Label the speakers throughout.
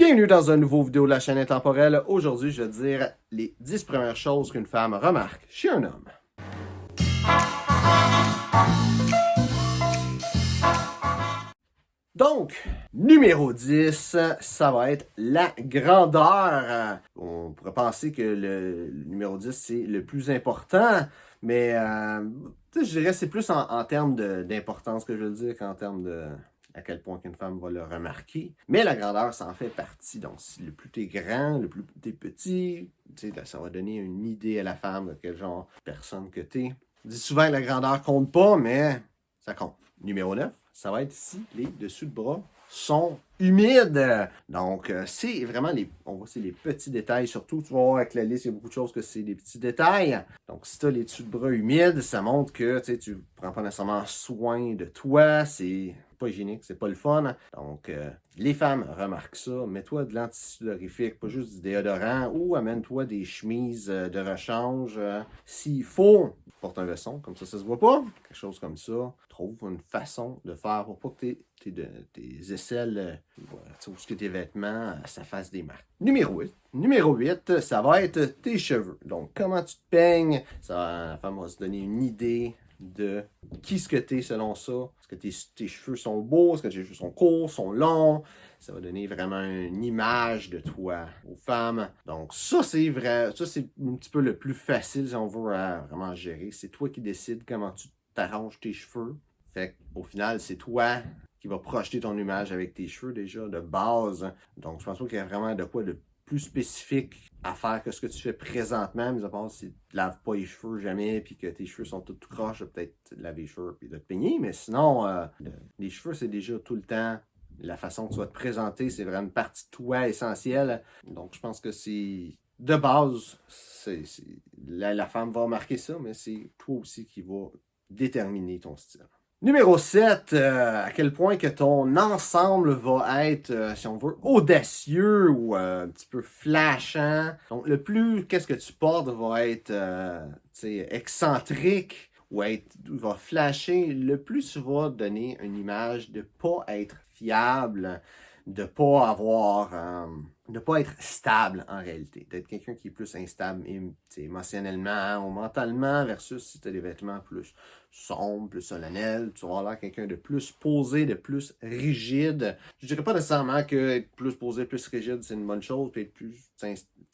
Speaker 1: Bienvenue dans une nouvelle vidéo de la chaîne Intemporelle. Aujourd'hui, je vais te dire les 10 premières choses qu'une femme remarque chez un homme. Donc, numéro 10, ça va être la grandeur. On pourrait penser que le numéro 10, c'est le plus important, mais je dirais que c'est plus en termes d'importance que je veux dire qu'en termes de à quel point qu'une femme va le remarquer. Mais la grandeur, ça en fait partie. Donc, si le plus t'es grand, le plus t'es petit, ça va donner une idée à la femme de quel genre de personne que t'es. Je dis souvent que la grandeur compte pas, mais ça compte. Numéro 9, ça va être si les dessous de bras sont humides. Donc, c'est vraiment on voit c'est les petits détails. Surtout, tu vas voir avec la liste, il y a beaucoup de choses que c'est des petits détails. Donc, si tu as les dessous de bras humides, ça montre que tu ne prends pas nécessairement soin de toi. C'est pas hygiénique, c'est pas le fun. Donc, les femmes remarquent ça. Mets-toi de l'antisudorifique, pas juste du déodorant, ou amène-toi des chemises de rechange. S'il faut, porte un veston, comme ça se voit pas. Quelque chose comme ça. Trouve une façon de faire pour pas que tes aisselles, ou que tes vêtements, ça fasse des marques. Numéro 8, ça va être tes cheveux. Donc, comment tu te peignes, la femme va se donner une idée de qui ce que tu es selon ça. Est-ce que tes cheveux sont beaux? Est-ce que tes cheveux sont courts, sont longs? Ça va donner vraiment une image de toi aux femmes. Donc ça, c'est vrai. Ça, c'est un petit peu le plus facile si on veut vraiment gérer. C'est toi qui décides comment tu t'arranges tes cheveux. Fait qu'au final, c'est toi qui va projeter ton image avec tes cheveux déjà de base. Donc je pense pas qu'il y a vraiment de quoi de plus spécifique à faire que ce que tu fais présentement, mais à part si tu ne laves pas les cheveux jamais puis que tes cheveux sont tout croches, peut-être te laver les cheveux puis de te peigner, mais sinon, les cheveux, c'est déjà tout le temps la façon que tu vas te présenter, c'est vraiment une partie de toi essentielle. Donc, je pense que c'est de base, la femme va remarquer ça, mais c'est toi aussi qui va déterminer ton style. Numéro 7, à quel point que ton ensemble va être, si on veut, audacieux ou un petit peu flashant. Donc, le plus qu'est-ce que tu portes va être excentrique ou va flasher, le plus tu vas donner une image de pas être fiable, de pas avoir, de pas être stable en réalité. D'être quelqu'un qui est plus instable émotionnellement ou mentalement versus si tu as des vêtements plus sombres, plus solennels, tu vas avoir l'air quelqu'un de plus posé, de plus rigide. Je dirais pas nécessairement que être plus posé, plus rigide, c'est une bonne chose, puis être plus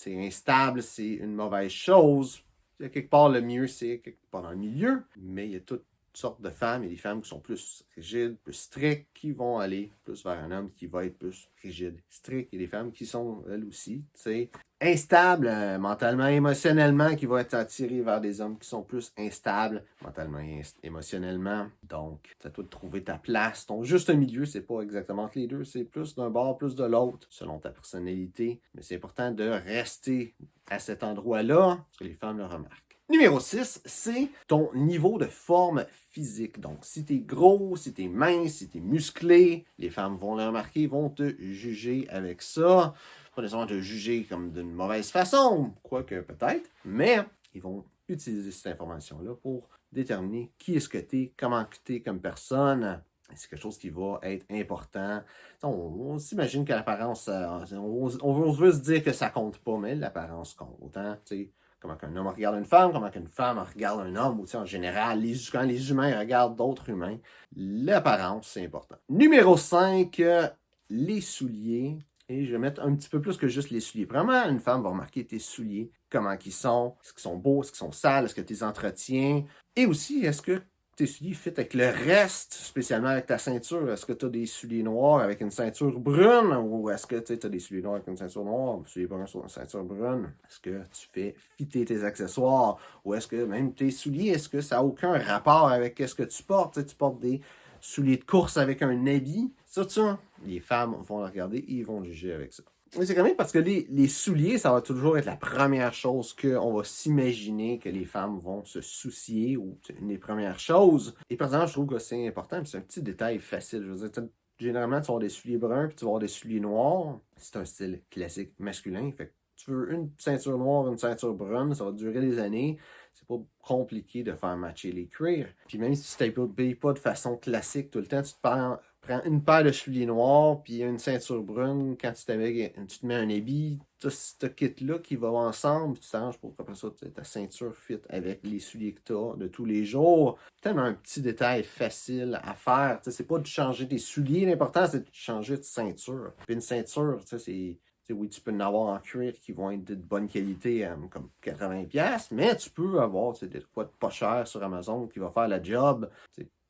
Speaker 1: instable, c'est une mauvaise chose. Quelque part, le mieux, c'est quelque part dans le milieu, mais il y a toutes sortes de femmes. Il y a des femmes qui sont plus rigides, plus strictes, qui vont aller plus vers un homme qui va être plus rigide, strict. Il y a des femmes qui sont, elles aussi, instables mentalement, émotionnellement, qui vont être attirées vers des hommes qui sont plus instables mentalement et émotionnellement. Donc, c'est à toi de trouver ta place. Ton juste milieu, c'est pas exactement entre les deux, c'est plus d'un bord, plus de l'autre, selon ta personnalité. Mais c'est important de rester à cet endroit-là, parce que les femmes le remarquent. Numéro 6, c'est ton niveau de forme physique. Donc, si tu es gros, si tu es mince, si tu es musclé, les femmes vont le remarquer, vont te juger avec ça. Pas nécessairement te juger comme d'une mauvaise façon, quoique peut-être, mais ils vont utiliser cette information-là pour déterminer qui est-ce que tu es, comment tu es comme personne. C'est quelque chose qui va être important. On s'imagine que l'apparence, on veut se dire que ça compte pas, mais l'apparence compte. Autant, comment qu'un homme regarde une femme, comment qu'une femme regarde un homme, ou en général, quand les humains regardent d'autres humains, l'apparence, c'est important. Numéro 5, les souliers. Et je vais mettre un petit peu plus que juste les souliers. Vraiment, une femme va remarquer tes souliers, comment ils sont, est-ce qu'ils sont beaux, est-ce qu'ils sont sales, est-ce que tu les entretiens. Et aussi, est-ce que tes souliers fit avec le reste, spécialement avec ta ceinture. Est-ce que tu as des souliers noirs avec une ceinture brune ou est-ce que tu as des souliers noirs avec une ceinture noire, souliers bruns sur une ceinture brune? Est-ce que tu fais fitter tes accessoires ou est-ce que même tes souliers, est-ce que ça n'a aucun rapport avec ce que tu portes? Tu portes des souliers de course avec un habit. Ça, les femmes vont le regarder et ils vont le juger avec ça. Mais c'est quand même parce que les souliers, ça va toujours être la première chose qu'on va s'imaginer que les femmes vont se soucier ou une des premières choses. Et personnellement, je trouve que c'est important. C'est un petit détail facile. Je veux dire, généralement, tu vas avoir des souliers bruns puis tu vas avoir des souliers noirs. C'est un style classique masculin. Fait que tu veux une ceinture noire, une ceinture brune, ça va durer des années. C'est pas compliqué de faire matcher les cuirs. Puis même si tu t'habilles pas de façon classique tout le temps, tu te prends une paire de souliers noirs, puis une ceinture brune. Quand tu te mets un habit, tu as ce kit-là qui va ensemble, puis tu t'arranges pour qu'après ça, ta ceinture fit avec les souliers que tu as de tous les jours. Tellement un petit détail facile à faire. C'est pas de changer tes souliers, l'important, c'est de changer de ceinture. Puis une ceinture, oui, tu peux en avoir en cuir qui vont être de bonne qualité, comme 80$, mais tu peux avoir des quoi de pas cher sur Amazon qui va faire la job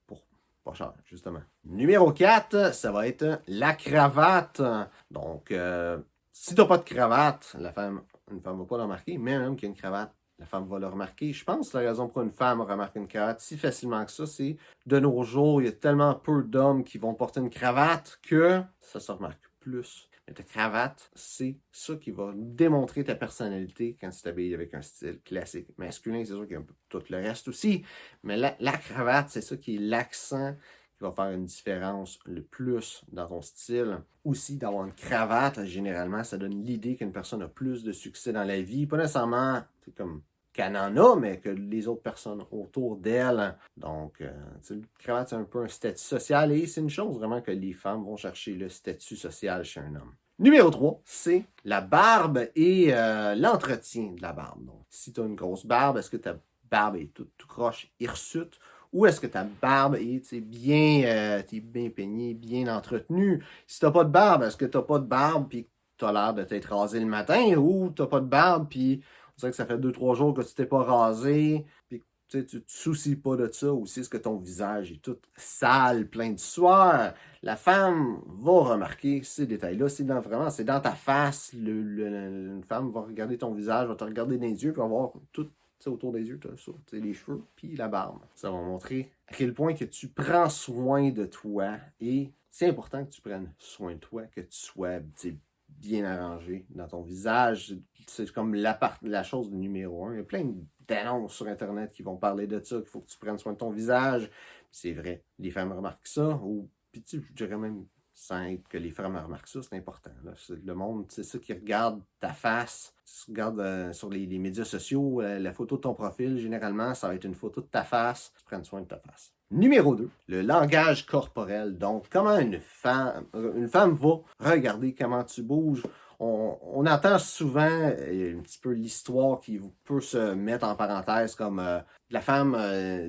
Speaker 1: pour pas cher, justement. Numéro 4, ça va être la cravate. Donc, si tu n'as pas de cravate, une femme ne va pas le remarquer, mais un homme qui a une cravate, la femme va le remarquer. Je pense que la raison pour une femme remarque une cravate si facilement que ça, c'est de nos jours, il y a tellement peu d'hommes qui vont porter une cravate que ça se remarque plus. Mais ta cravate, c'est ça qui va démontrer ta personnalité quand tu t'habilles avec un style classique masculin. C'est sûr qu'il y a un peu tout le reste aussi, mais la cravate, c'est ça qui est l'accent qui va faire une différence le plus dans ton style. Aussi, d'avoir une cravate, généralement, ça donne l'idée qu'une personne a plus de succès dans la vie. Pas nécessairement, c'est comme qu'elle en a, mais que les autres personnes autour d'elle. Donc, la cravate, c'est un peu un statut social et c'est une chose vraiment que les femmes vont chercher, le statut social chez un homme. Numéro 3, c'est la barbe et l'entretien de la barbe. Donc, si tu as une grosse barbe, est-ce que ta barbe est tout croche, hirsute, ou est-ce que ta barbe est bien peignée, bien entretenue? Si tu n'as pas de barbe, est-ce que tu n'as pas de barbe et tu as l'air de t'être rasé le matin, ou tu n'as pas de barbe puis on dirait que ça fait 2-3 jours que tu t'es pas rasé, puis tu te soucies pas de ça, ou c'est ce que ton visage est tout sale, plein de sueur. La femme va remarquer ces détails-là. C'est dans ta face. Une femme va regarder ton visage, va te regarder dans les yeux, puis va voir tout autour des yeux, les cheveux, puis la barbe. Ça va montrer à quel point que tu prends soin de toi, et c'est important que tu prennes soin de toi, que tu sois bien arrangé dans ton visage. C'est comme la chose numéro 1. Il y a plein d'annonces sur Internet qui vont parler de ça, qu'il faut que tu prennes soin de ton visage. C'est vrai, les femmes remarquent ça. Puis je dirais même, sans être que les femmes remarquent ça, c'est important. Là. Le monde, c'est ça qui regarde ta face. Si tu regardes sur les médias sociaux, la photo de ton profil, généralement, ça va être une photo de ta face. Tu prennes soin de ta face. Numéro 2, le langage corporel. Donc, comment une femme va regarder comment tu bouges. On entend souvent un petit peu l'histoire qui peut se mettre en parenthèse comme la femme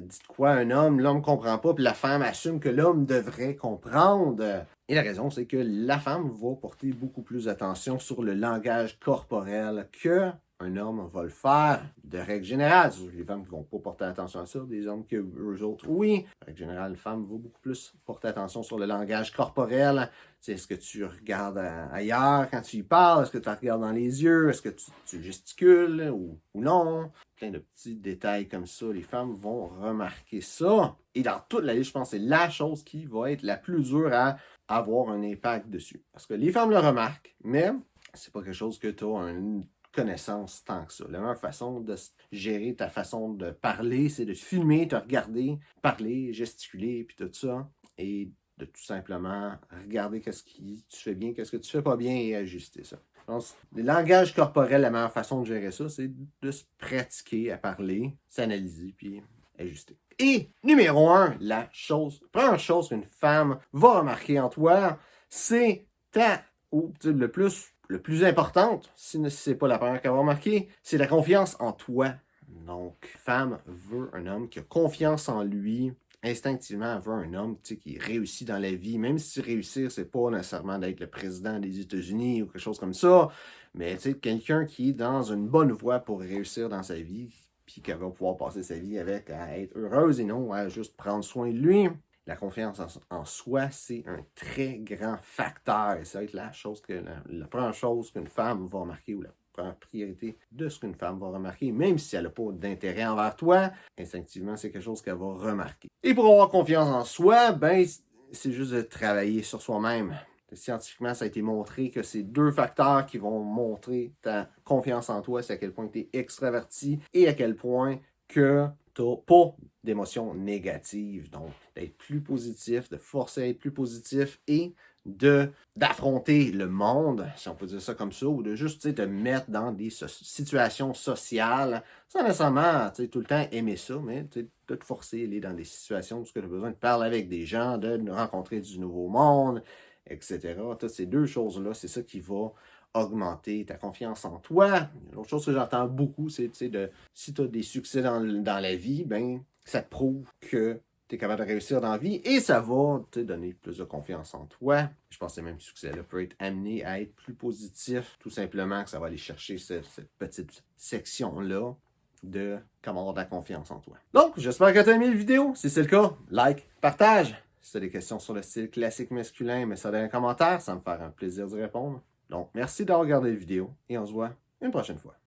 Speaker 1: dit quoi à un homme, l'homme ne comprend pas, puis la femme assume que l'homme devrait comprendre. Et la raison, c'est que la femme va porter beaucoup plus d'attention sur le langage corporel que un homme va le faire de règle générale. Les femmes ne vont pas porter attention à ça, des hommes que eux autres, oui. De règle générale, la femme va beaucoup plus porter attention sur le langage corporel. Est-ce que tu regardes ailleurs quand tu y parles? Est-ce que tu la regardes dans les yeux? Est-ce que tu gesticules ou non? Plein de petits détails comme ça. Les femmes vont remarquer ça. Et dans toute la liste, je pense que c'est la chose qui va être la plus dure à avoir un impact dessus. Parce que les femmes le remarquent, mais c'est pas quelque chose que tu as une connaissance tant que ça. La meilleure façon de gérer ta façon de parler, c'est de filmer, te regarder, parler, gesticuler, puis tout ça. Et de tout simplement regarder qu'est-ce que tu fais bien, qu'est-ce que tu fais pas bien et ajuster ça. Donc, le langage corporel, la meilleure façon de gérer ça, c'est de se pratiquer à parler, s'analyser, puis ajuster. Et numéro 1, première chose qu'une femme va remarquer en toi, c'est le plus importante, si ce n'est pas la première qu'elle va remarquer, c'est la confiance en toi. Donc, femme veut un homme qui a confiance en lui. Instinctivement, elle veut un homme qui réussit dans la vie. Même si réussir, c'est pas nécessairement d'être le président des États-Unis ou quelque chose comme ça, mais quelqu'un qui est dans une bonne voie pour réussir dans sa vie, puis qu'elle va pouvoir passer sa vie avec à être heureuse et non à juste prendre soin de lui. La confiance en soi, c'est un très grand facteur. Et ça va être la première chose qu'une femme va remarquer, ou la première priorité de ce qu'une femme va remarquer, même si elle n'a pas d'intérêt envers toi, instinctivement, c'est quelque chose qu'elle va remarquer. Et pour avoir confiance en soi, c'est juste de travailler sur soi-même. Scientifiquement, ça a été montré que c'est 2 facteurs qui vont montrer ta confiance en toi, c'est à quel point tu es extraverti et à quel point que tu n'as pas d'émotions négatives. Donc, d'être plus positif, de forcer à être plus positif et d'affronter le monde, si on peut dire ça comme ça, ou de juste te mettre dans des situations sociales, sans nécessairement tout le temps aimer ça, mais de te forcer à aller dans des situations où tu as besoin de parler avec des gens, de rencontrer du nouveau monde, etc. Toutes ces deux choses-là, c'est ça qui va augmenter ta confiance en toi. L'autre chose que j'entends beaucoup, c'est si tu as des succès dans la vie, ben ça te prouve que tu es capable de réussir dans la vie et ça va te donner plus de confiance en toi. Je pense que ce même succès-là peut être amené à être plus positif, tout simplement que ça va aller chercher cette petite section-là de comment avoir de la confiance en toi. Donc, j'espère que tu as aimé la vidéo. Si c'est le cas, like, partage. Si tu as des questions sur le style classique masculin, mets ça dans les commentaires, ça me fera un plaisir d'y répondre. Donc, merci d'avoir regardé la vidéo et on se voit une prochaine fois.